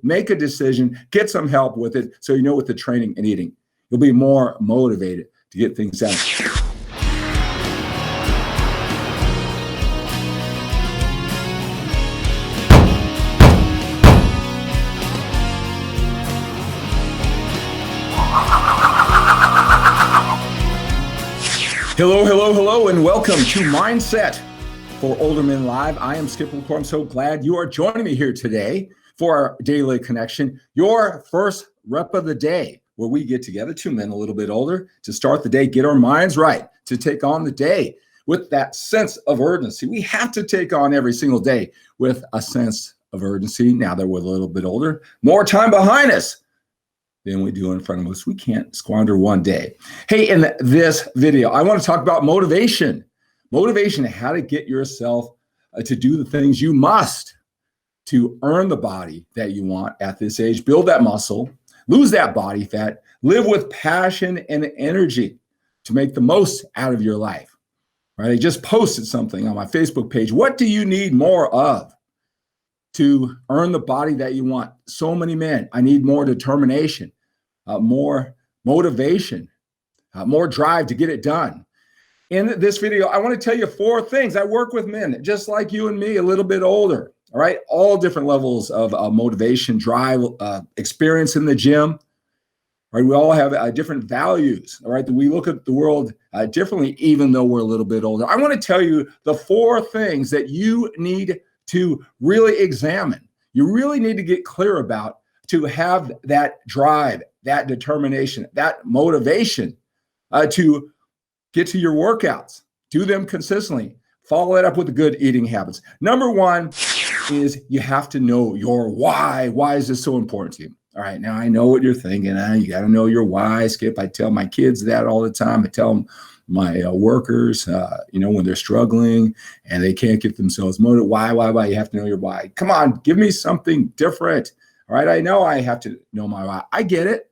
make a decision, get some help with it, so you know with the training and eating, you'll be more motivated to get things done. Hello, and welcome to Mindset for Older Men Live. I am 𝗪𝗺. I'm so glad you are joining me here today for our daily connection, your first rep of the day, where we get together, two men a little bit older, to start the day, get our minds right, to take on the day with that sense of urgency. We have to take on every single day with a sense of urgency. Now that we're a little bit older, more time behind us than we do in front of us. We can't squander one day. Hey, in this video, I want to talk about motivation. Motivation, how to get yourself to do the things you must to earn the body that you want at this age, build that muscle, lose that body fat, live with passion and energy to make the most out of your life, right? I just posted something on my Facebook page. What do you need more of to earn the body that you want? So many men, I need more determination, more motivation, more drive to get it done. In this video, I want to tell you 4 things. I work with men just like you and me, a little bit older, all right? All different levels of motivation, drive, experience in the gym, right? We all have different values, all right? We look at the world differently, even though we're a little bit older. I want to tell you the 4 things that you need to really examine. You really need to get clear about to have that drive, that determination, that motivation to get to your workouts, do them consistently, follow it up with the good eating habits. Number 1 is you have to know your why. Why is this so important to you? All right, now I know what you're thinking. You got to know your why, Skip. I tell my kids that all the time. I tell them, my workers, when they're struggling and they can't get themselves motivated. Why? You have to know your why. Come on, give me something different. All right, I know I have to know my why. I get it.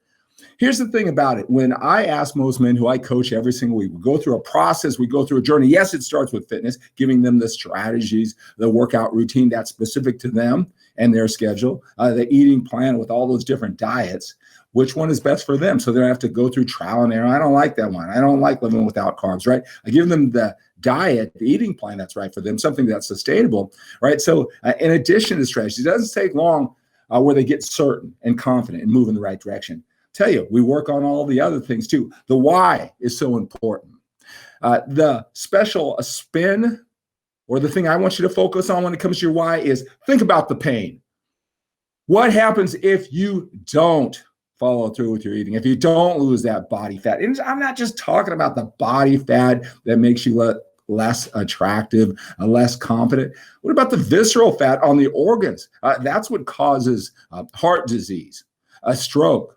Here's the thing about it. When I ask most men who I coach every single week, we go through a process, we go through a journey. Yes, it starts with fitness, giving them the strategies, the workout routine that's specific to them and their schedule, the eating plan with all those different diets, which one is best for them. So they don't have to go through trial and error. I don't like that one. I don't like living without carbs, right? I give them the diet, the eating plan that's right for them, something that's sustainable, right? So in addition to strategy, it doesn't take long where they get certain and confident and move in the right direction. Tell you, we work on all the other things too. The why is so important. The special spin, or the thing I want you to focus on when it comes to your why, is think about the pain. What happens if you don't follow through with your eating, if you don't lose that body fat? And I'm not just talking about the body fat that makes you less attractive, less confident. What about the visceral fat on the organs? That's what causes heart disease, a stroke,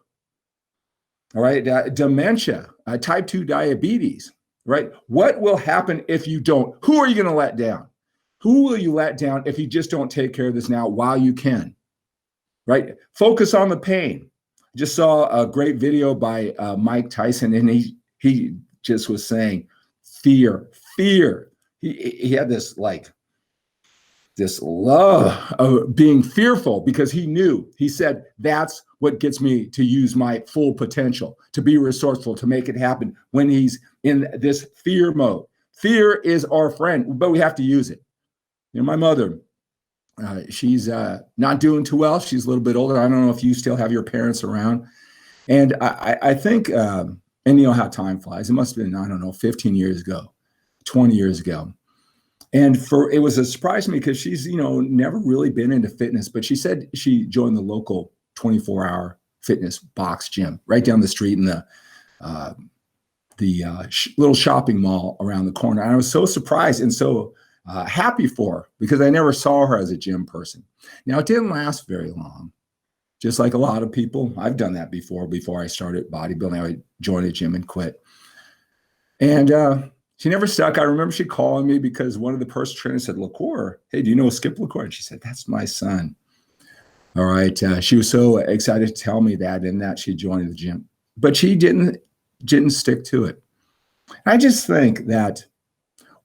all right, dementia, type 2 diabetes, right? What will happen if you don't? Who are you going to let down? Who will you let down if you just don't take care of this now while you can, right? Focus on the pain. I just saw a great video by Mike Tyson, and he just was saying, fear. He had this love of being fearful because he said, that's what gets me to use my full potential, to be resourceful, to make it happen when he's in this fear mode. Fear is our friend, but we have to use it. My mother, she's not doing too well. She's a little bit older. I don't know if you still have your parents around. And I think, and you know how time flies. It must have been, 15 years ago, 20 years ago. And it was a surprise to me because she's, never really been into fitness, but she said she joined the local 24-hour fitness box gym right down the street in the little shopping mall around the corner. And I was so surprised and so happy for her because I never saw her as a gym person. Now, it didn't last very long. Just like a lot of people, I've done that before I started bodybuilding. I would join a gym and quit. And she never stuck. I remember she calling me because one of the personal trainers said, LaCour, hey, do you know Skip LaCour? And she said, that's my son. All right. She was so excited to tell me that and that she joined the gym, but she didn't stick to it. I just think that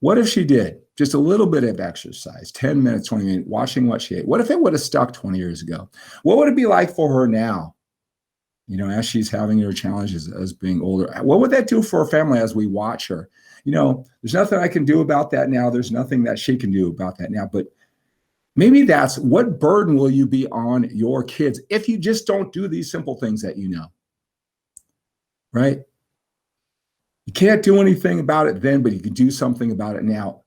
what if she did? just a little bit of exercise, 10 minutes, 20 minutes, watching what she ate. What if it would have stuck 20 years ago? What would it be like for her now? You know, as she's having her challenges as being older, what would that do for her family as we watch her? You know, there's nothing I can do about that now. There's nothing that she can do about that now. But maybe that's what burden will you be on your kids if you just don't do these simple things that you know, right? You can't do anything about it then, but you can do something about it now.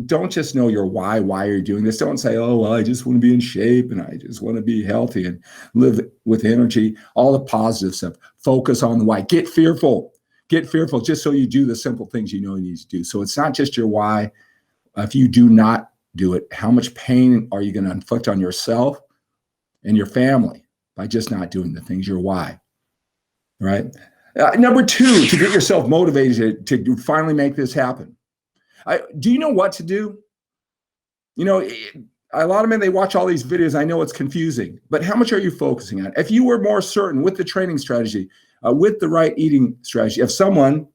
Don't just know your why you're doing this. Don't say, oh, well, I just want to be in shape and I just want to be healthy and live with energy, all the positive stuff. Focus on the why. Get fearful just so you do the simple things you know you need to do. So it's not just your why. If you do not do it, how much pain are you going to inflict on yourself and your family by just not doing the things, your why, right? Number two, to get yourself motivated to finally make this happen. Do you know what to do? You know, a lot of men, they watch all these videos. I know it's confusing, but how much are you focusing on? If you were more certain with the training strategy, with the right eating strategy, if someone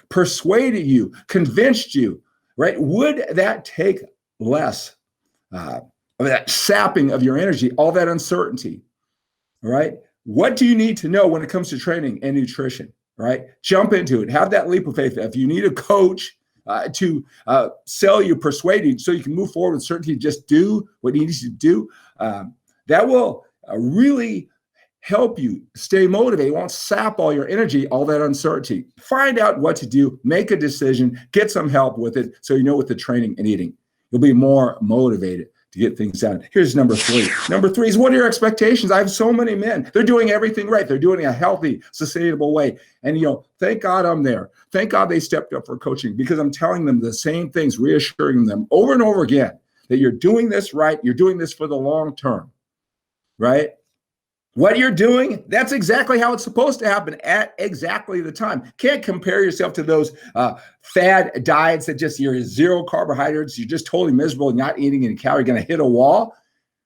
persuaded you, convinced you, right, would that take less of that sapping of your energy, all that uncertainty, right? What do you need to know when it comes to training and nutrition, right? Jump into it. Have that leap of faith. If you need a coach, to sell you, persuade you so you can move forward with certainty, just do what you need to do. That will really help you stay motivated. It won't sap all your energy, all that uncertainty. Find out what to do, make a decision, get some help with it so you know with the training and eating. You'll be more motivated to get things done. Here's number three. Number three is, what are your expectations? I have so many men. They're doing everything right. They're doing it a healthy, sustainable way. And, you know, thank God I'm there. Thank God they stepped up for coaching, because I'm telling them the same things, reassuring them over and over again that you're doing this right. You're doing this for the long term, right? What you're doing, that's exactly how it's supposed to happen at exactly the time. Can't compare yourself to those fad diets that just, you're zero carbohydrates, you're just totally miserable, not eating any calories, you're going to hit a wall.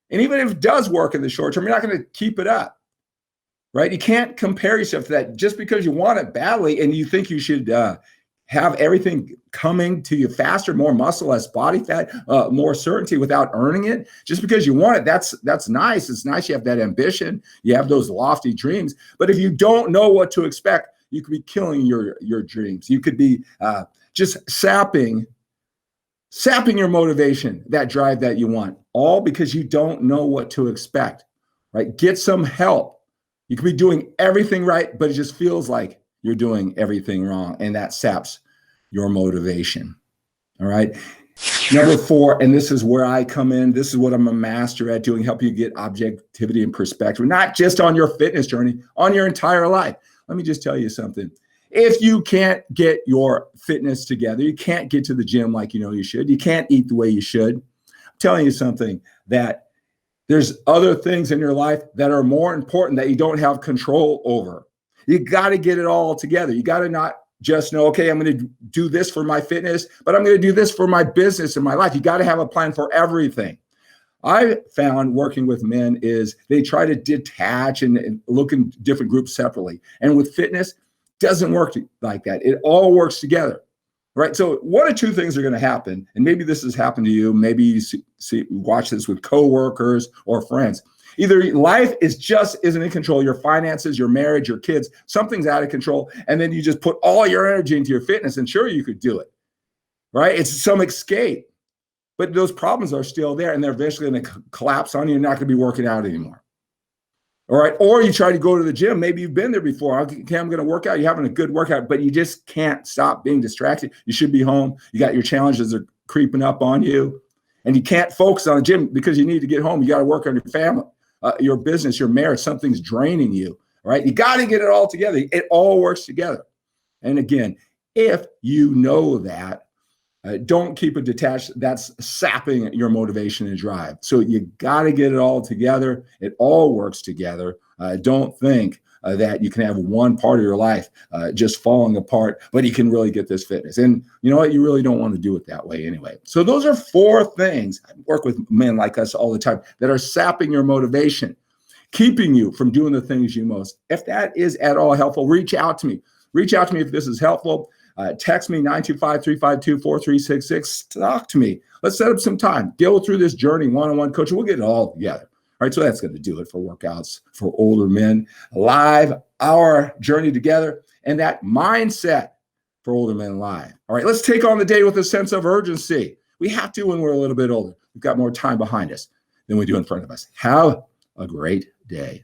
And even if it does work in the short term, you're not going to keep it up, right? You can't compare yourself to that just because you want it badly and you think you should have everything coming to you faster, more muscle, less body fat, more certainty without earning it. Just because you want it, that's nice. It's nice you have that ambition. You have those lofty dreams. But if you don't know what to expect, you could be killing your dreams. You could be just sapping your motivation, that drive that you want, all because you don't know what to expect, right? Get some help. You could be doing everything right, but it just feels like you're doing everything wrong, and that saps your motivation. All right. Number four, and this is where I come in. This is what I'm a master at doing, help you get objectivity and perspective, not just on your fitness journey, on your entire life. Let me just tell you something. If you can't get your fitness together, you can't get to the gym like you know you should, you can't eat the way you should, I'm telling you something, that there's other things in your life that are more important that you don't have control over. You got to get it all together. You got to not just know, okay, I'm going to do this for my fitness, but I'm going to do this for my business and my life. You got to have a plan for everything. I found working with men is they try to detach and look in different groups separately. And with fitness, doesn't work like that. It all works together, right? So one of two things are going to happen. And maybe this has happened to you. Maybe you watch this with coworkers or friends. Either life isn't in control, your finances, your marriage, your kids, something's out of control. And then you just put all your energy into your fitness, and sure, you could do it, right? It's some escape, but those problems are still there, and they're eventually going to collapse on you. You're not going to be working out anymore. All right. Or you try to go to the gym. Maybe you've been there before. Okay, I'm going to work out. You're having a good workout, but you just can't stop being distracted. You should be home. You got your challenges are creeping up on you, and you can't focus on the gym because you need to get home. You got to work on your family. Your business, your marriage, something's draining you, right? You got to get it all together. It all works together. And again, if you know that, don't keep it detached. That's sapping your motivation and drive. So you got to get it all together. It all works together. Don't think that you can have one part of your life just falling apart, but you can really get this fitness. And you know what? You really don't want to do it that way anyway. So those are four things. I work with men like us all the time that are sapping your motivation, keeping you from doing the things you most. If that is at all helpful, reach out to me. Reach out to me if this is helpful. Text me 925-352-4366. Talk to me. Let's set up some time. Go through this journey, one-on-one coaching. We'll get it all together. All right, so that's going to do it for workouts for older men live, our journey together, and that mindset for older men live. All right, let's take on the day with a sense of urgency. We have to when we're a little bit older. We've got more time behind us than we do in front of us. Have a great day.